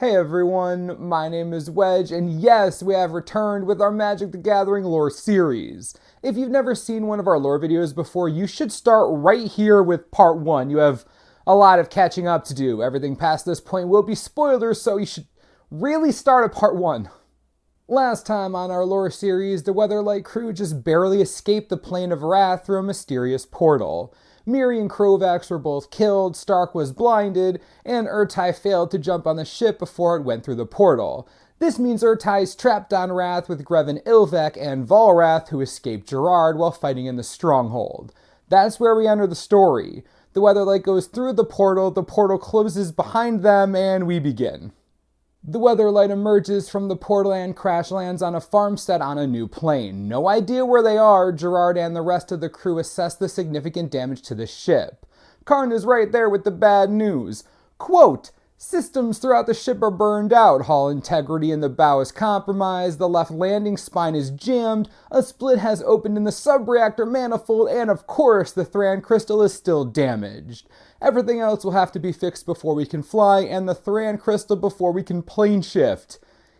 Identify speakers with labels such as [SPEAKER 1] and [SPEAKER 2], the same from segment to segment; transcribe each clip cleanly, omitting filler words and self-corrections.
[SPEAKER 1] Hey everyone, my name is Wedge, and yes, we have returned with our Magic the Gathering lore series. If you've never seen one of our lore videos before, you should start right here with part 1. You have a lot of catching up to do. Everything past this point will be spoilers, so you should really start at part 1. Last time on our lore series, the Weatherlight crew just barely escaped the Plane of Wrath through a mysterious portal. Miri and Krovax were both killed, Stark was blinded, and Urtai failed to jump on the ship before it went through the portal. This means Urtai's trapped on Wrath with Grevin Ilvek and Volrath, who escaped Gerard while fighting in the Stronghold. That's where we enter the story. The Weatherlight goes through the portal closes behind them, and we begin. The Weatherlight emerges from the portal and crash lands on a farmstead on a new plane. No idea where they are, Gerard and the rest of the crew assess the significant damage to the ship. Karn is right there with the bad news. Quote, systems throughout the ship are burned out, hull integrity in the bow is compromised, the left landing spine is jammed, a split has opened in the subreactor manifold, and of course the Thran crystal is still damaged. Everything else will have to be fixed before we can fly, and the Thran crystal before we can plane shift.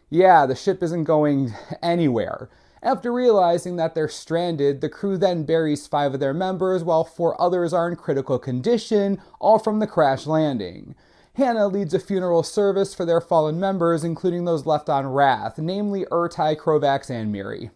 [SPEAKER 1] Yeah, the ship isn't going anywhere. After realizing that they're stranded, the crew then buries 5 of their members, while 4 others are in critical condition, all from the crash landing. Hannah leads a funeral service for their fallen members, including those left on Wrath, namely Urtai, Krovax, and Miri.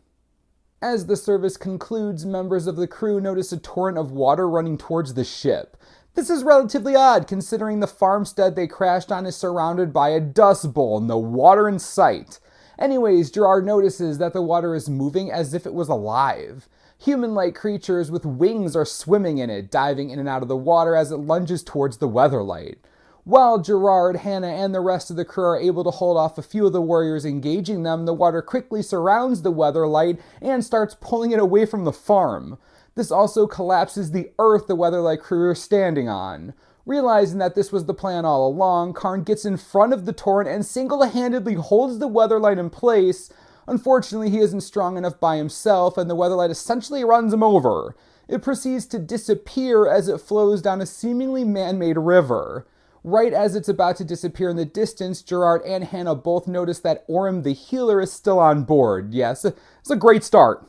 [SPEAKER 1] As the service concludes, members of the crew notice a torrent of water running towards the ship. This is relatively odd, considering the farmstead they crashed on is surrounded by a dust bowl, no water in sight. Anyways, Gerard notices that the water is moving as if it was alive. Human-like creatures with wings are swimming in it, diving in and out of the water as it lunges towards the Weatherlight. While Gerard, Hannah, and the rest of the crew are able to hold off a few of the warriors engaging them, the water quickly surrounds the Weatherlight and starts pulling it away from the farm. This also collapses the earth the Weatherlight crew are standing on. Realizing that this was the plan all along, Karn gets in front of the torrent and single-handedly holds the Weatherlight in place. Unfortunately, he isn't strong enough by himself, and the Weatherlight essentially runs him over. It proceeds to disappear as it flows down a seemingly man-made river. Right as it's about to disappear in the distance, Gerard and Hannah both notice that Orym the healer is still on board. Yes, it's a great start.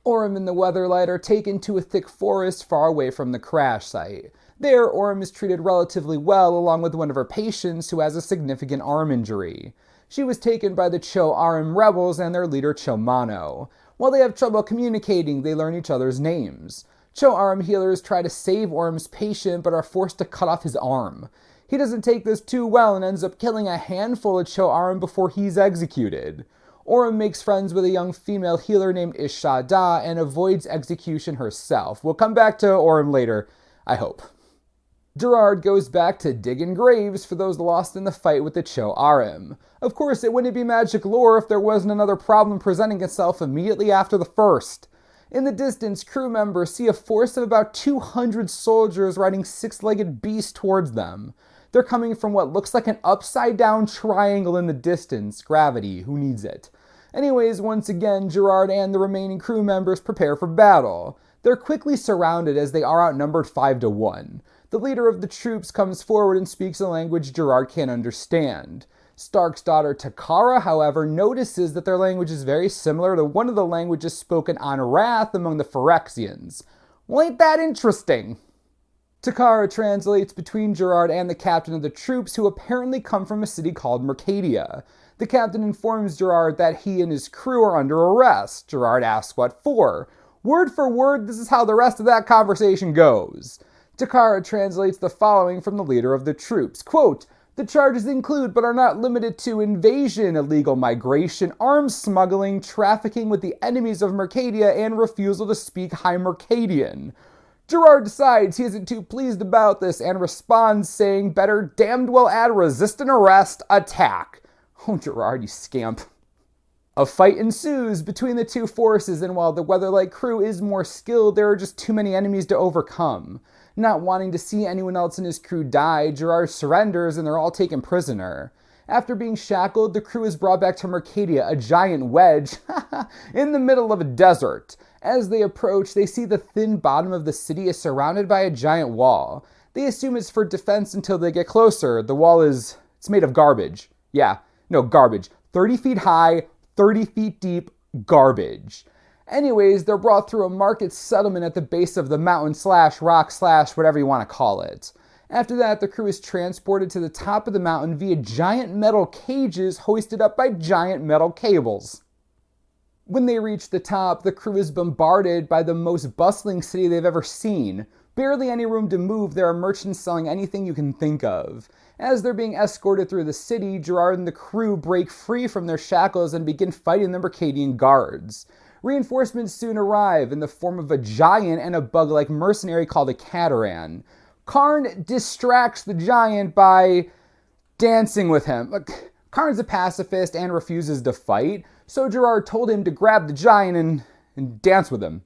[SPEAKER 1] Orym and the Weatherlight are taken to a thick forest far away from the crash site. There, Orym is treated relatively well along with one of her patients who has a significant arm injury. She was taken by the Cho Arim rebels and their leader Chomano. While they have trouble communicating, they learn each other's names. Cho Arim healers try to save Orym's patient but are forced to cut off his arm. He doesn't take this too well and ends up killing a handful of Cho Arim before he's executed. Orym makes friends with a young female healer named Ishada and avoids execution herself. We'll come back to Orym later, I hope. Gerard goes back to digging graves for those lost in the fight with the Cho Arim. Of course, it wouldn't be magic lore if there wasn't another problem presenting itself immediately after the first. In the distance, crew members see a force of about 200 soldiers riding 6-legged beasts towards them. They're coming from what looks like an upside-down triangle in the distance. Gravity, who needs it? Anyways, once again, Gerard and the remaining crew members prepare for battle. They're quickly surrounded as they are outnumbered 5-1. The leader of the troops comes forward and speaks a language Gerard can't understand. Stark's daughter Takara, however, notices that their language is very similar to one of the languages spoken on Wrath among the Phyrexians. Well, ain't that interesting? Takara translates between Gerard and the captain of the troops, who apparently come from a city called Mercadia. The captain informs Gerard that he and his crew are under arrest. Gerard asks what for. Word for word, this is how the rest of that conversation goes. Takara translates the following from the leader of the troops. Quote, the charges include but are not limited to invasion, illegal migration, arms smuggling, trafficking with the enemies of Mercadia, and refusal to speak High Mercadian. Gerard decides he isn't too pleased about this and responds saying, better damned well add resist and arrest, attack. Oh, Gerard, you scamp. A fight ensues between the two forces, and while the Weatherlight crew is more skilled, there are just too many enemies to overcome. Not wanting to see anyone else in his crew die, Gerard surrenders and they're all taken prisoner. After being shackled, the crew is brought back to Mercadia, a giant wedge, in the middle of a desert. As they approach, they see the thin bottom of the city is surrounded by a giant wall. They assume it's for defense until they get closer. The wall it's made of garbage. Yeah, no, garbage. 30 feet high, 30 feet deep, garbage. Anyways, they're brought through a market settlement at the base of the mountain / rock / whatever you want to call it. After that, the crew is transported to the top of the mountain via giant metal cages hoisted up by giant metal cables. When they reach the top, the crew is bombarded by the most bustling city they've ever seen. Barely any room to move, there are merchants selling anything you can think of. As they're being escorted through the city, Gerard and the crew break free from their shackles and begin fighting the Mercadian guards. Reinforcements soon arrive in the form of a giant and a bug-like mercenary called a Cataran. Karn distracts the giant by dancing with him. Look, Karn's a pacifist and refuses to fight, so Gerard told him to grab the giant and dance with him.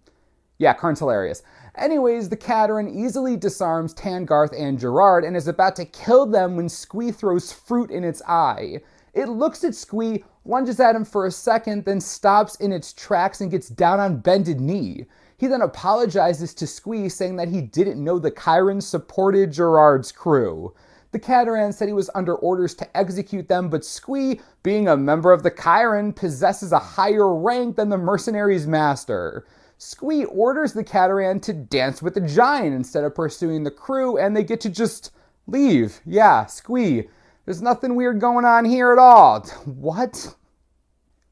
[SPEAKER 1] Yeah, Karn's hilarious. Anyways, the Cataran easily disarms Tangarth and Gerard and is about to kill them when Squee throws fruit in its eye. It looks at Squee, lunges at him for a second, then stops in its tracks and gets down on bended knee. He then apologizes to Squee, saying that he didn't know the Chiron supported Gerard's crew. The Cataran said he was under orders to execute them, but Squee, being a member of the Chiron, possesses a higher rank than the mercenary's master. Squee orders the Cataran to dance with the giant instead of pursuing the crew, and they get to just leave. Yeah, Squee. There's nothing weird going on here at all. What?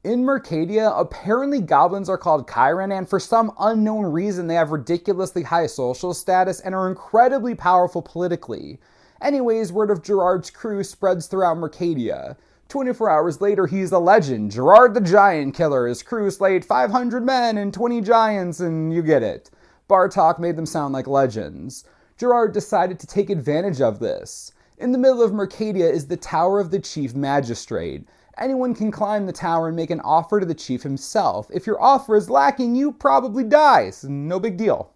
[SPEAKER 1] In Mercadia, apparently goblins are called Chiron, and for some unknown reason they have ridiculously high social status and are incredibly powerful politically. Anyways, word of Gerard's crew spreads throughout Mercadia. 24 hours later, he's a legend. Gerard the Giant Killer. His crew slayed 500 men and 20 giants, and you get it. Bartok made them sound like legends. Gerard decided to take advantage of this. In the middle of Mercadia is the Tower of the Chief Magistrate. Anyone can climb the tower and make an offer to the chief himself. If your offer is lacking, you probably die. So no big deal.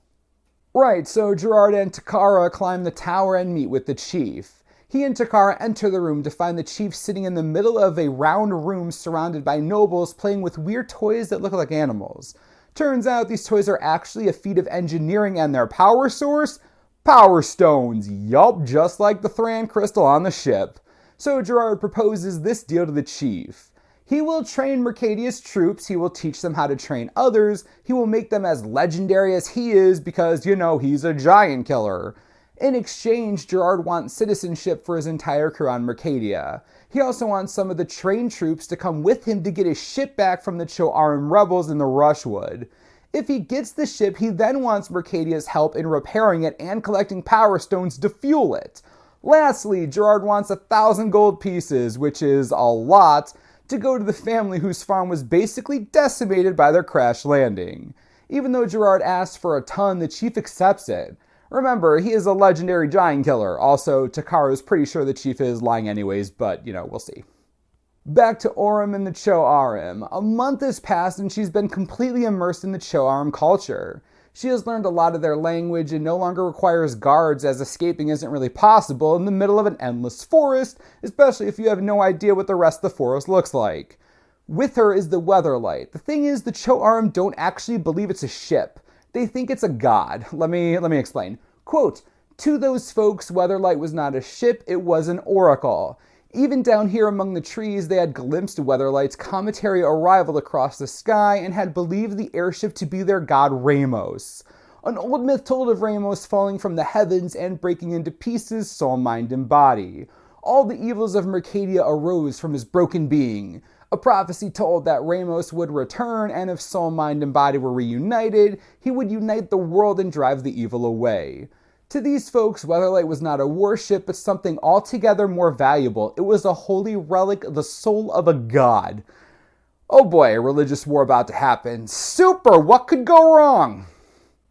[SPEAKER 1] Right, so Gerard and Takara climb the tower and meet with the chief. He and Takara enter the room to find the chief sitting in the middle of a round room surrounded by nobles playing with weird toys that look like animals. Turns out these toys are actually a feat of engineering, and their power source? Power stones. Yup, just like the Thran crystal on the ship. So Gerard proposes this deal to the chief. He will train Mercadia's troops, he will teach them how to train others, he will make them as legendary as he is because, he's a giant killer. In exchange, Gerard wants citizenship for his entire crew on Mercadia. He also wants some of the trained troops to come with him to get his ship back from the Cho'arim rebels in the Rushwood. If he gets the ship, he then wants Mercadia's help in repairing it and collecting power stones to fuel it. Lastly, Gerard wants 1,000 gold pieces, which is a lot, to go to the family whose farm was basically decimated by their crash landing. Even though Gerard asks for a ton, the chief accepts it. Remember, he is a legendary giant killer. Also, Takara's pretty sure the chief is lying anyways, but, we'll see. Back to Orym and the Cho'arim. A month has passed and she's been completely immersed in the Cho'arim culture. She has learned a lot of their language and no longer requires guards, as escaping isn't really possible in the middle of an endless forest, especially if you have no idea what the rest of the forest looks like. With her is the Weatherlight. The thing is, the Cho'arim don't actually believe it's a ship. They think it's a god. Let me explain. Quote, "To those folks, Weatherlight was not a ship, it was an oracle. Even down here among the trees, they had glimpsed Weatherlight's cometary arrival across the sky and had believed the airship to be their god Ramos. An old myth told of Ramos falling from the heavens and breaking into pieces, soul, mind, and body. All the evils of Mercadia arose from his broken being. A prophecy told that Ramos would return, and if soul, mind, and body were reunited, he would unite the world and drive the evil away. To these folks, Weatherlight was not a warship, but something altogether more valuable. It was a holy relic, the soul of a god." Oh boy, a religious war about to happen. Super! What could go wrong?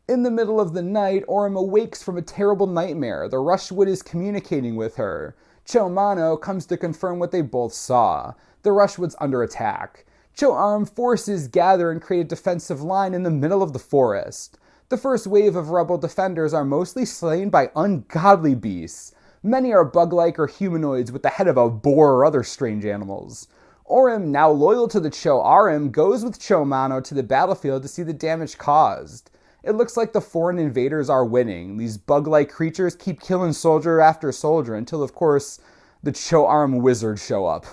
[SPEAKER 1] In the middle of the night, Orym awakes from a terrible nightmare. The Rushwood is communicating with her. Cho-Mano comes to confirm what they both saw. The Rushwood's under attack. Cho'arim forces gather and create a defensive line in the middle of the forest. The first wave of rebel defenders are mostly slain by ungodly beasts. Many are bug-like or humanoids with the head of a boar or other strange animals. Orym, now loyal to the Cho'arim, goes with Cho-Mano to the battlefield to see the damage caused. It looks like the foreign invaders are winning. These bug-like creatures keep killing soldier after soldier until, of course, the Cho'arim wizards show up.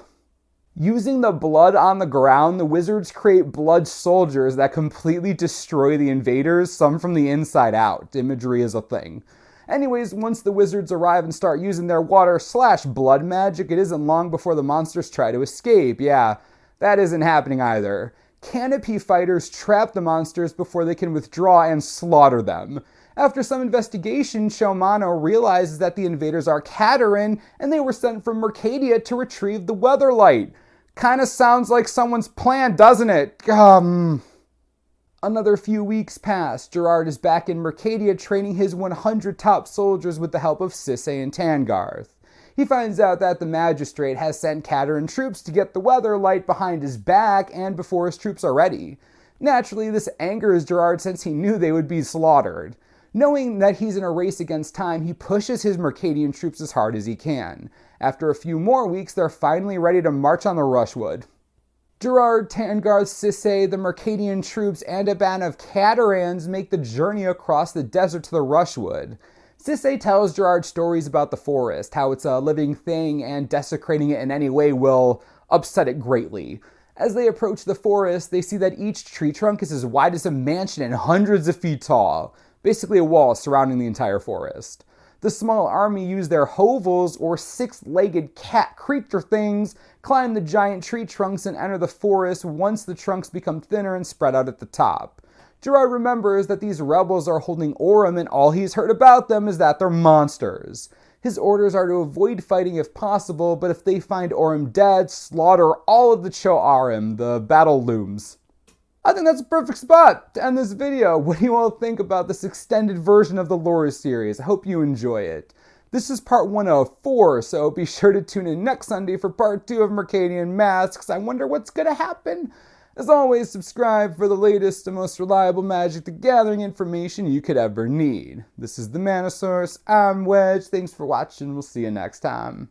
[SPEAKER 1] Using the blood on the ground, the wizards create blood soldiers that completely destroy the invaders, some from the inside out. Imagery is a thing. Anyways, once the wizards arrive and start using their water/blood magic, it isn't long before the monsters try to escape. Yeah, that isn't happening either. Canopy fighters trap the monsters before they can withdraw and slaughter them. After some investigation, Shomano realizes that the invaders are Katarin, and they were sent from Mercadia to retrieve the Weatherlight. Kinda sounds like someone's plan, doesn't it? Another few weeks pass. Gerard is back in Mercadia training his 100 top soldiers with the help of Sisay and Tangarth. He finds out that the magistrate has sent Katarin troops to get the Weatherlight behind his back and before his troops are ready. Naturally, this angers Gerard since he knew they would be slaughtered. Knowing that he's in a race against time, he pushes his Mercadian troops as hard as he can. After a few more weeks, they're finally ready to march on the Rushwood. Gerard, Tangarth, Sisay, the Mercadian troops, and a band of Katarans make the journey across the desert to the Rushwood. Sisay tells Gerard stories about the forest, how it's a living thing and desecrating it in any way will upset it greatly. As they approach the forest, they see that each tree trunk is as wide as a mansion and hundreds of feet tall, basically a wall surrounding the entire forest. The small army use their hovels, or six-legged cat creature things, climb the giant tree trunks and enter the forest once the trunks become thinner and spread out at the top. Gerard remembers that these rebels are holding Orem and all he's heard about them is that they're monsters. His orders are to avoid fighting if possible, but if they find Orem dead, slaughter all of the Cho'arim. The battle looms. I think that's a perfect spot to end this video. What do you all think about this extended version of the lore series? I hope you enjoy it. This is part 1 of 4, so be sure to tune in next Sunday for part 2 of Mercadian Masques. I wonder what's gonna happen. As always, subscribe for the latest and most reliable Magic the Gathering information you could ever need. This is the Mana Source. I'm Wedge. Thanks for watching. We'll see you next time.